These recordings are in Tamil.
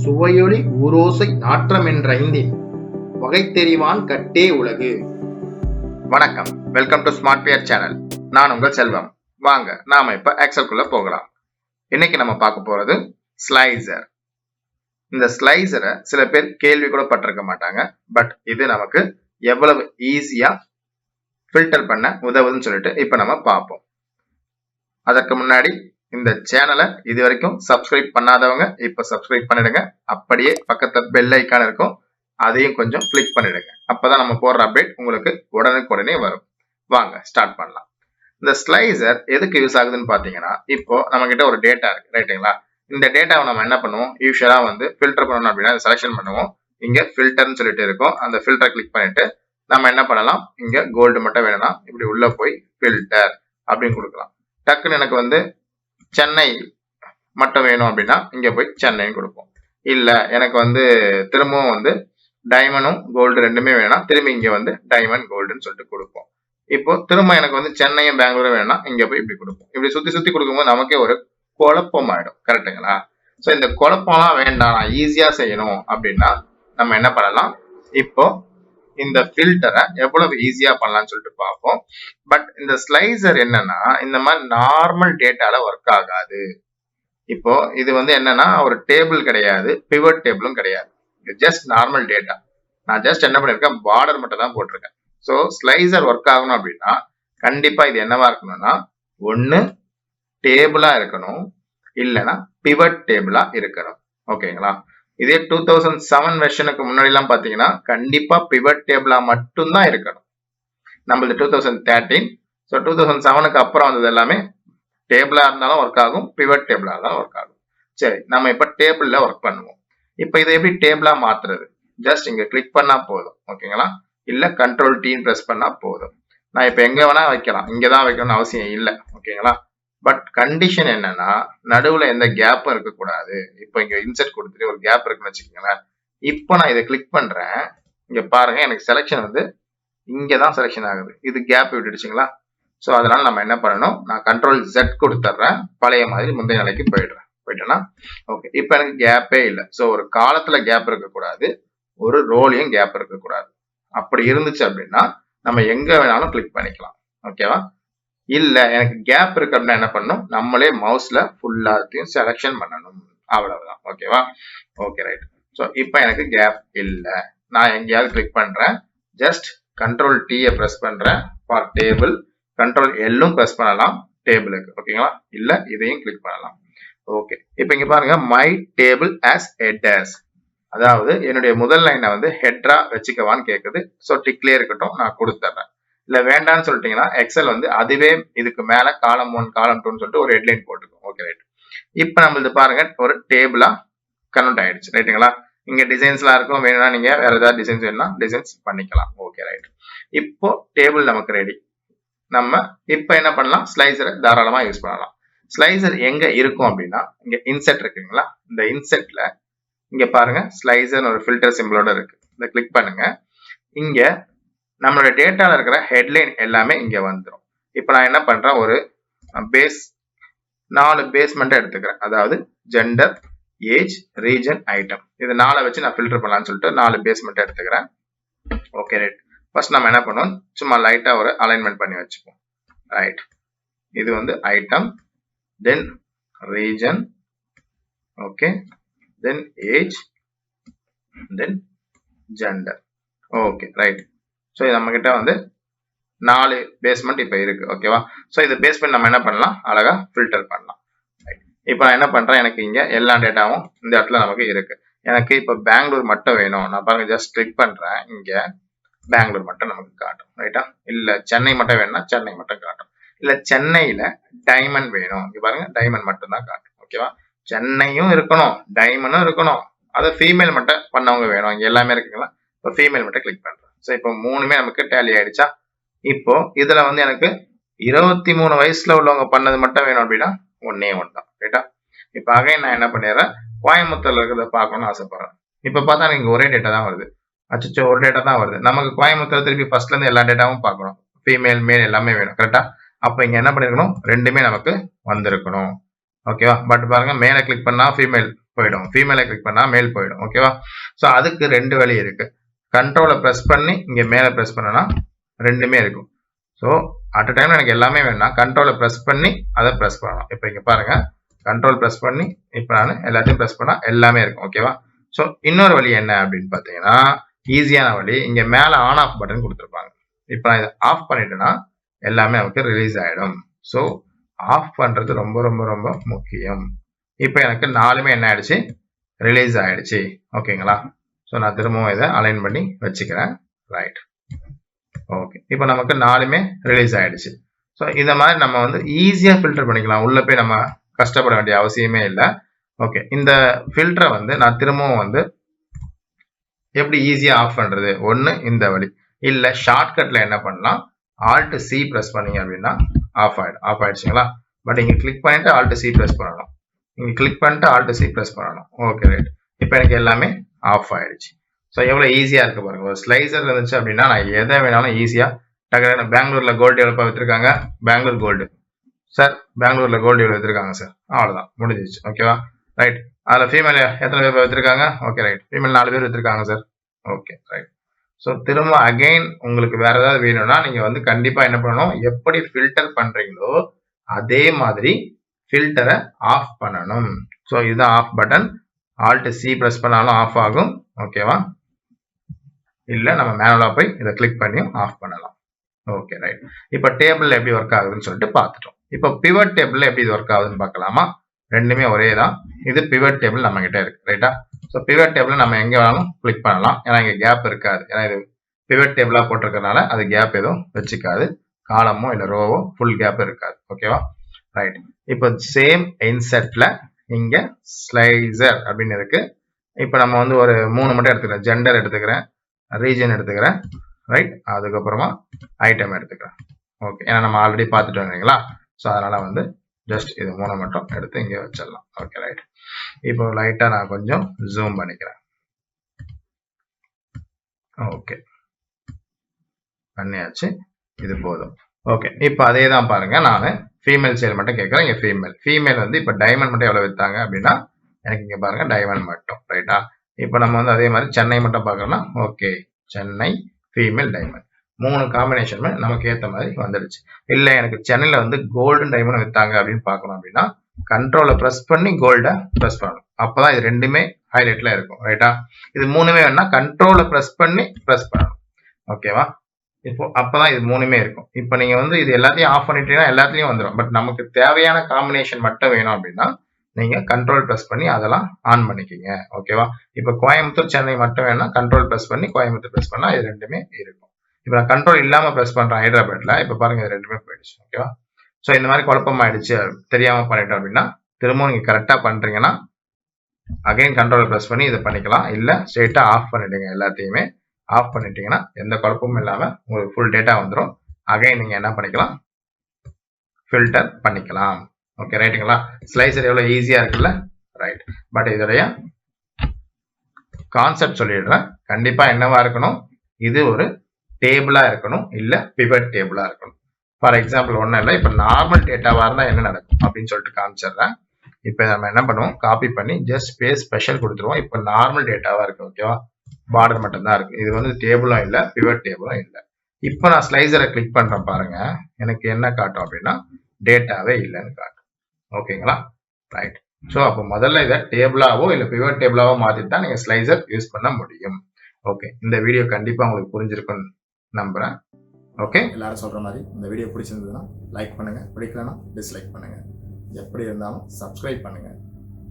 சுவையொலி ஊரோசை நாற்றமென்றைந்தின் வகை தெரிவான் கட்டே உலகு. வணக்கம், welcome to smart peer channel. நான் உங்கள் செல்வம். வாங்க நாம இப்ப எக்ஸல்குள்ள போகலாம். இன்னைக்கு நம்ம பார்க்க போறது ஸ்லைசர். இந்த ஸ்லைசரை சில பேர் கேள்வி கூட பட்டிருக்க மாட்டாங்க. பட் இது நமக்கு எவ்வளவு ஈஸியா ஃபில்டர் பண்ண உதவுதுன்னு சொல்லிட்டு இப்ப நம்ம பார்ப்போம். அதற்கு முன்னாடி இந்த சேனலை இது வரைக்கும் சப்ஸ்கிரைப் பண்ணாதவங்க இப்ப சப்ஸ்கிரைப் பண்ணிடுங்க. அப்படியே பக்கத்துல பெல் ஐக்கான் இருக்கும், அதையும் கொஞ்சம் கிளிக் பண்ணிடுங்க. அப்பதான் நம்ம போடுற அப்டேட் உங்களுக்கு உடனுக்குடனே வரும். வாங்க ஸ்டார்ட் பண்ணலாம். இந்த ஸ்லைசர் எதுக்கு யூஸ் ஆகுதுன்னு பாத்தீங்கன்னா, இப்போ நம்ம கிட்ட ஒரு டேட்டா இருக்கு, ரைட்டுங்களா? இந்த டேட்டாவை நம்ம என்ன பண்ணுவோம், யூஸ்வலா ஃபில்டர் பண்ணணும் அப்படின்னா செலக்ஷன் பண்ணுவோம். இங்க ஃபில்டர்னு சொல்லிட்டு இருக்கும், அந்த ஃபில்டரை கிளிக் பண்ணிட்டு நம்ம என்ன பண்ணலாம், இங்க கோல்டு மட்டும் வேணும்னா இப்படி உள்ள போய் ஃபில்டர் அப்படின்னு கொடுக்கலாம். டக்குன்னு எனக்கு சென்னை மட்டும் வேணும் அப்படின்னா இங்க போய் சென்னைன்னு கொடுப்போம். இல்ல எனக்கு திரும்பவும் டைமண்டும் கோல்டு ரெண்டுமே வேணும்னா திரும்பி இங்க டைமண்ட் கோல்டுன்னு சொல்லிட்டு கொடுப்போம். இப்போ திரும்ப எனக்கு சென்னையும் பெங்களூரும் வேணும்னா இங்க போய் இப்படி கொடுப்போம். இப்படி சுத்தி சுத்தி கொடுக்கும்போது நமக்கே ஒரு குழப்பம் ஆயிடும், கரெக்டுங்களா? சோ இந்த குழப்பம்லாம் வேண்டாம், ஈஸியா செய்யணும் அப்படின்னா நம்ம என்ன பண்ணலாம், இப்போ இந்த ஃபில்டரை எவ்வளவு ஈஸியா பண்ணலாம்னு சொல்லிட்டு பார்ப்போம். பட் இந்த ஸ்லைசர் என்னன்னா, இந்த மாதிரி நார்மல் டேட்டால ஒர்க் ஆகாது. இப்போ இது என்னன்னா ஒரு டேபிள் கிடையாது, பிவட் டேபிளும் கிடையாது. இது ஜஸ்ட் நார்மல் டேட்டா. நான் ஜஸ்ட் என்ன பண்ணிருக்கேன், பார்டர் மட்டும் தான் போட்டிருக்கேன். ஸோ ஸ்லைசர் ஒர்க் ஆகணும் அப்படின்னா கண்டிப்பா இது என்னவா இருக்கணும்னா, ஒன்னு டேபிளா இருக்கணும், இல்லைன்னா பிவட் டேபிளா இருக்கணும். ஓகேங்களா? இதே 2007 வெர்ஷனுக்கு முன்னாடி எல்லாம் பாத்தீங்கன்னா கண்டிப்பா பிவட் டேபிளா மட்டும்தான் இருக்கணும். நம்மளது 2013. ஸோ 2007க்கு அப்புறம் வந்தது எல்லாமே டேபிளா இருந்தாலும் ஒர்க் ஆகும், பிவட் டேபிளா இருந்தாலும் ஒர்க் ஆகும். சரி, நம்ம இப்ப டேபிள்ல ஒர்க் பண்ணுவோம். இப்ப இதை எப்படி டேபிளா மாத்துறது? ஜஸ்ட் இங்க கிளிக் பண்ணா போதும், ஓகேங்களா? இல்ல கண்ட்ரோல் டீன்னு பிரஸ் பண்ணா போதும். நான் இப்ப எங்க வேணா வைக்கலாம், இங்கதான் வைக்கணும்னு அவசியம் இல்லை, ஓகேங்களா? பட் கண்டிஷன் என்னன்னா, நடுவுல எந்த கேப்பும் இருக்கக்கூடாது. இப்போ இங்க இன்செர்ட் கொடுத்துட்டு ஒரு கேப் இருக்குன்னு வச்சுக்கோங்களேன். இப்போ நான் இதை கிளிக் பண்றேன், இங்க பாருங்க எனக்கு செலக்ஷன் இங்கதான் செலக்ஷன் ஆகுது. இது கேப் விட்டுடுச்சுங்களா? ஸோ அதனால நம்ம என்ன பண்ணணும், நான் கண்ட்ரோல் Z கொடுத்துட்றேன், பழைய மாதிரி முந்தைய நிலைக்கு போயிட்டேன்னா ஓகே. இப்போ எனக்கு கேப்பே இல்லை. ஸோ ஒரு காலத்துல கேப் இருக்கக்கூடாது, ஒரு ரோலையும் கேப் இருக்கக்கூடாது. அப்படி இருந்துச்சு அப்படின்னா நம்ம எங்க வேணாலும் கிளிக் பண்ணிக்கலாம், ஓகேவா? இல்ல எனக்கு கேப் இருக்கு அப்படின்னா என்ன பண்ணணும், நம்மளே மவுஸ்ல ஃபுல்லாத்தையும் செலக்ஷன் பண்ணணும், அவ்வளவுதான். ஓகேவா? Okay, right. ஸோ இப்போ எனக்கு கேப் இல்ல, நான் எங்கேயாவது கிளிக் பண்றேன், ஜஸ்ட் கண்ட்ரோல் T பிரஸ் பண்றேன் for table, control L press பண்ணலாம் டேபிளுக்கு, ஓகேங்களா? இல்ல இதையும் கிளிக் பண்ணலாம். ஓகே, இப்போ இங்க பாருங்க, மை டேபிள் ஆஸ் ஹெட்டர்ஸ், அதாவது என்னுடைய முதல் லைனை ஹெட்ரா வச்சுக்கவான்னு கேக்குது. ஸோ டிக்லே இருக்கட்டும், நான் கொடுத்துட்றேன். இல்ல வேண்டாம்னு சொல்லிட்டீங்கன்னா எக்ஸல் அதுவே இதுக்கு மேல காலம் 1 காலம் 2ன்னு சொல்லிட்டு ஒரு ஹெட்லைன் போட்டுக்கும். Okay, right. இப்ப நம்மளது பாருங்க ஒரு டேபிளா கன்வெர்ட் ஆயிடுச்சு, ரைட்டுங்களா? இங்க டிசைன்ஸ் எல்லாம் இருக்கும், வேணும்னா நீங்க வேற ஏதாவது டிசைன்ஸ் வேணும்னா டிசைன்ஸ் பண்ணிக்கலாம். Okay, right. இப்போ டேபிள் நமக்கு ரெடி. நம்ம இப்ப என்ன பண்ணலாம், ஸ்லைசரை தாராளமா யூஸ் பண்ணலாம். ஸ்லைசர் எங்க இருக்கும் அப்படின்னா, இங்க இன்செர்ட் இருக்குங்களா? இந்த இன்செர்ட்ல இங்க பாருங்க ஸ்லைசர் ஒரு ஃபில்டர் சிம்பிளோட இருக்கு, இதை கிளிக் பண்ணுங்க. இங்க நம்மளோட டேட்டால இருக்கிற ஹெட்லைன் எல்லாமே இங்க வந்துடும். இப்போ நான் என்ன பண்றேன், ஒரு பேஸ் 4 பேஸ் மட்டும் எடுத்துக்கிறேன். அதாவது ஜெண்டர், ஏஜ், ரீஜன், ஐட்டம், இது 4 வச்சு நான் ஃபில்டர் பண்ணலாம்னு சொல்லிட்டு 4 பேஸ் மட்டும் எடுத்துக்கிறேன். Okay, right. ஃபர்ஸ்ட் நம்ம என்ன பண்ணுவோம், சும்மா லைட்டா ஒரு அலைன்மெண்ட் பண்ணி வச்சுப்போம். ரைட், இது ஐட்டம், தென் ரீஜன், ஓகே, தென் ஏஜ், தென் ஜெண்டர். Okay, right. ஸோ நம்ம கிட்ட 4 பேஸ்மெண்ட் இப்ப இருக்கு, ஓகேவா? ஸோ இது பேஸ்மெண்ட் நம்ம என்ன பண்ணலாம், அழகா ஃபில்டர் பண்ணலாம். இப்போ நான் என்ன பண்றேன், எனக்கு இங்க எல்லா டேட்டாவும் இந்த இடத்துல நமக்கு இருக்கு. எனக்கு இப்ப பெங்களூர் மட்டும் வேணும், நான் பாருங்க ஜஸ்ட் கிளிக் பண்றேன், இங்க பெங்களூர் மட்டும் நமக்கு காட்டும், ரைட்டா? இல்ல சென்னை மட்டும் வேணும்னா சென்னை மட்டும் காட்டும். இல்ல சென்னையில டைமண்ட் வேணும், இங்க பாருங்க டைமண்ட் மட்டும் தான் காட்டும், ஓகேவா? சென்னையும் இருக்கணும், டைமண்டும் இருக்கணும், அது ஃபீமேல் மட்டும் பண்ணவங்க வேணும், இங்க எல்லாமே இருக்குங்களா? இப்போ ஃபீமேல் மட்டும் கிளிக் பண்றேன். ஸோ இப்போ 3மே நமக்கு டேலி ஆயிடுச்சா? இப்போ இதுல எனக்கு 23 வயசுல உள்ளவங்க பண்ணது மட்டும் வேணும் அப்படின்னா ஒன்னே ஒன்று தான், ரைட்டா? இப்ப அகைன் நான் என்ன பண்ணிடுறேன், கோயம்புத்தூர்ல இருக்கிறத பார்க்கணும்னு ஆசைப்படுறேன். இப்ப பார்த்தா நீங்க ஒரே டேட்டா தான் வருது. அச்சோ, ஒரு டேட்டா தான் வருது. நமக்கு கோயம்புத்தூர் திருப்பி ஃபர்ஸ்ட்ல இருந்து எல்லா டேட்டாவும் பார்க்கணும், ஃபீமேல் மேல் எல்லாமே வேணும், கரெக்டா? அப்ப இங்க என்ன பண்ணிருக்கணும், ரெண்டுமே நமக்கு வந்திருக்கணும், ஓகேவா? பட் பாருங்க மேல கிளிக் பண்ணா ஃபீமேல் போயிடும், ஃபீமேலை கிளிக் பண்ணா மேல் போயிடும். ஓகேவா? ஸோ அதுக்கு 2 வழி இருக்கு. கண்ட்ரோலை ப்ரெஸ் பண்ணி இங்கே மேலே ப்ரெஸ் பண்ணனா ரெண்டுமே இருக்கும். ஸோ அட் அ டைம்ல எனக்கு எல்லாமே வேணும்னா கண்ட்ரோலை ப்ரெஸ் பண்ணி அதை ப்ரெஸ் பண்ணலாம். இப்போ இங்கே பாருங்க, கண்ட்ரோல் ப்ரெஸ் பண்ணி இப்போ நான் எல்லாத்தையும் ப்ரெஸ் பண்ணா எல்லாமே இருக்கும். ஓகேவா? ஸோ இன்னொரு வழி என்ன அப்படின்னு பார்த்தீங்கன்னா, ஈஸியான வழி, இங்கே மேலே ஆன் ஆஃப் பட்டன் கொடுத்துருப்பாங்க. இப்போ நான் இதை ஆஃப் பண்ணிட்டேன்னா எல்லாமே நமக்கு ரிலீஸ் ஆகிடும். ஸோ ஆஃப் பண்ணுறது ரொம்ப ரொம்ப ரொம்ப முக்கியம். இப்போ எனக்கு 4மே என்ன ஆயிடுச்சு, ரிலீஸ் ஆயிடுச்சு. ஓகேங்களா? ஸோ நான் திரும்பவும் இதை அலைன் பண்ணி வச்சுக்கிறேன். Right, okay. இப்போ நமக்கு 4மே ரிலீஸ் ஆயிடுச்சு. ஸோ இந்த மாதிரி நம்ம வந்து ஈஸியாக ஃபில்டர் பண்ணிக்கலாம். உள்ள போய் நம்ம கஷ்டப்பட வேண்டிய அவசியமே இல்லை. ஓகே, இந்த ஃபில்டரை வந்து நான் திரும்பவும் வந்து எப்படி ஈஸியாக ஆஃப் பண்ணுறது, ஒன்று இந்த வழி, இல்லை ஷார்ட்கட்டில் என்ன பண்ணலாம், ஆல்ட் சி ப்ரெஸ் பண்ணீங்க அப்படின்னா ஆஃப் ஆயிடுச்சுங்களா? பட் இங்கே கிளிக் பண்ணிட்டு ஆல்ட் சி ப்ரெஸ் பண்ணணும், இங்கே கிளிக் பண்ணிட்டு ஆல்ட் சி ப்ரெஸ் பண்ணணும். ஓகே ரைட், இப்போ எனக்கு எல்லாமே ஆஃப் ஆயிடுச்சு. ஸோ எவ்வளோ ஈஸியாக இருக்குது பாருங்க. ஒரு ஸ்லைசர் இருந்துச்சு அப்படின்னா நான் எதை வேணாலும் ஈஸியாக டக்குனு. பெங்களூரில் கோல்டு எவ்வளோ விற்றுருக்காங்க, பெங்களூர் கோல்டு சார், பெங்களூரில் கோல்டு எவ்வளோ விற்றுருக்காங்க சார், அவ்வளோதான் முடிஞ்சிச்சு. ஓகேவா? ரைட், அதில் ஃபீமேல் எத்தனை பேர் விற்றுருக்காங்க? ஓகே ரைட், ஃபீமேல் 4 பேர் விற்றுருக்காங்க சார். Okay right. ஸோ திரும்ப அகைன் உங்களுக்கு வேற ஏதாவது வேணும்னா நீங்கள் வந்து கண்டிப்பாக என்ன பண்ணணும், எப்படி ஃபில்டர் பண்ணுறீங்களோ அதே மாதிரி ஃபில்டரை ஆஃப் பண்ணணும். ஸோ இதுதான் off button. Alt C press பண்ணாலும் ஆஃப் ஆகும். ஓகேவா? இல்லை நம்ம மேனுவலாக போய் இதை கிளிக் பண்ணியும் ஆஃப் பண்ணலாம். Okay right. இப்போ டேபிள் எப்படி ஒர்க் ஆகுதுன்னு சொல்லிட்டு பார்த்துட்டோம். இப்போ பிவட் டேபிள் எப்படி இது ஒர்க் ஆகுதுன்னு பார்க்கலாமா? ரெண்டுமே ஒரே தான். இது பிவட் டேபிள் நம்ம கிட்ட இருக்கு. ரைட்டா? ஸோ பிவட் டேபிள் நம்ம எங்கே வேணாலும் கிளிக் பண்ணலாம். ஏன்னா இங்கே கேப் இருக்காது. ஏன்னா இது பிவட் டேபிளாக போட்டிருக்கறனால அது கேப் எதுவும் வச்சுக்காது. காலமோ இல்லை ரோவோ ஃபுல் கேப் இருக்காது. ஓகேவா? ரைட். இப்போ சேம் இன்செட்ல இங்க ஸ்லைசர் அப்படின்னு இருக்கு. இப்போ நம்ம வந்து ஒரு 3 மட்டும் எடுத்துக்கிறேன். ஜெண்டர் எடுத்துக்கிறேன், ரீஜன் எடுத்துக்கிறேன், ரைட், அதுக்கப்புறமா ஐட்டம் எடுத்துக்கிறேன். ஓகே, ஏன்னா நம்ம ஆல்ரெடி பார்த்துட்டு வந்தீங்களா? ஸோ அதனால வந்து ஜஸ்ட் இது 3 மட்டும் எடுத்து இங்கே வச்சிடலாம். Okay right. இப்போ லைட்டா நான் கொஞ்சம் ஜூம் பண்ணிக்கிறேன். ஓகே, பண்ணியாச்சு, இது போதும். ஓகே, இப்போ அதே தான் பாருங்க. நான் ஃபீமேல் சேல் மட்டும் கேட்குறேன். இங்கே ஃபீமேல் வந்து இப்போ டைமண்ட் மட்டும் எவ்வளோ விற்றாங்க அப்படின்னா எனக்கு இங்கே பாருங்க டைமண்ட் மட்டும். ரைட்டா? இப்போ நம்ம வந்து அதே மாதிரி சென்னை மட்டும் பார்க்கறோம்னா ஓகே, சென்னை ஃபீமேல் டைமண்ட் 3 காம்பினேஷனுமே நமக்கு ஏற்ற மாதிரி வந்துடுச்சு. இல்லை எனக்கு சென்னையில் வந்து கோல்டு டைமண்ட் விற்றாங்க அப்படின்னு பார்க்கணும் அப்படின்னா கண்ட்ரோலை ப்ரெஸ் பண்ணி கோல்டை ப்ரெஸ் பண்ணணும். அப்போதான் இது ரெண்டுமே ஹைலைட்ல இருக்கும். ரைட்டா? இது 3மே வேணும்னா கண்ட்ரோலை ப்ரெஸ் பண்ணி ப்ரெஸ் பண்ணணும். ஓகேவா? இப்போ அப்பதான் இது 3மே இருக்கும். இப்போ நீங்க வந்து இது எல்லாத்தையும் ஆஃப் பண்ணிட்டீங்கன்னா எல்லாத்துலயும் வந்துடும். பட் நமக்கு தேவையான காம்பினேஷன் மட்டும் வேணும் அப்படின்னா நீங்க கண்ட்ரோல் ப்ரெஸ் பண்ணி அதெல்லாம் ஆன் பண்ணிக்கிங்க. ஓகேவா? இப்போ கோயம்புத்தூர் சென்னை மட்டும் வேணா கண்ட்ரோல் ப்ரெஸ் பண்ணி கோயம்புத்தூர் ப்ரெஸ் பண்ணா இது ரெண்டுமே இருக்கும். இப்போ நான் கண்ட்ரோல் இல்லாம ப்ரெஸ் பண்றேன் ஹைதராபாத்ல, இப்போ பாருங்க இது ரெண்டுமே போயிடுச்சு. ஓகேவா? ஸோ இந்த மாதிரி குழப்பம் ஆயிடுச்சு, தெரியாம பண்ணிட்டோம் அப்படின்னா திரும்பவும் நீங்க கரெக்டா பண்றீங்கன்னா அகைன் கண்ட்ரோல் ப்ரெஸ் பண்ணி இதை பண்ணிக்கலாம். இல்ல ஸ்ட்ரெயிட்டா ஆஃப் பண்ணிடுங்க. எல்லாத்தையுமே ஆஃப் பண்ணிட்டீங்கன்னா எந்த குழப்பமும் இல்லாம உங்களுக்கு ஃபுல் டேட்டா வந்துடும். அகைன் நீங்க என்ன பண்ணிக்கலாம், ஃபில்டர் பண்ணிக்கலாம். ஓகே ரைட்டுங்களா? ஸ்லைசர் எவ்வளவு ஈஸியா இருக்குல்ல? ரைட். பட் இதோடைய கான்செப்ட் சொல்லிடுறேன். கண்டிப்பா என்னவா இருக்கணும், இது ஒரு டேபிளா இருக்கணும், இல்ல பிவட் டேபிளா இருக்கணும். ஃபார் எக்ஸாம்பிள் ஒன்றும் இல்லை, இப்போ நார்மல் டேட்டாவா இருந்தா என்ன நடக்கும் அப்படின்னு சொல்லிட்டு காமிச்சிடுறேன். இப்போ நம்ம என்ன பண்ணுவோம், காப்பி பண்ணி ஜஸ்ட் ஸ்பேஸ் ஸ்பெஷல் கொடுத்துருவோம். இப்போ நார்மல் டேட்டாவா இருக்கு. ஓகேவா? பார்டர் மட்டும் தான் இருக்கு. இது வந்து டேபிளும் இல்லை, பிவட் டேபிளும் இல்லை. இப்போ நான் ஸ்லைசரை கிளிக் பண்றேன் பாருங்க, எனக்கு என்ன காட்டும் அப்படின்னா டேட்டாவே இல்லைன்னு காட்டும். ஓகேங்களா? ரைட். ஸோ அப்போ முதல்ல இதை டேபிளாவோ இல்லை பிவட் டேபிளாவோ மாத்திட்டு தான் நீங்க ஸ்லைசர் யூஸ் பண்ண முடியும். ஓகே, இந்த வீடியோ கண்டிப்பா உங்களுக்கு புரிஞ்சிருக்குன்னு நம்புறேன். ஓகே, எல்லாரும் சொல்ற மாதிரி இந்த வீடியோ பிடிச்சிருந்ததுன்னா லைக் பண்ணுங்க, பிடிக்கலன்னா டிஸ்லைக் பண்ணுங்க. எப்படி இருந்தாலும் சப்ஸ்கிரைப் பண்ணுங்க,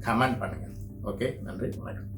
கமெண்ட் பண்ணுங்க. ஓகே, நன்றி, வணக்கம்.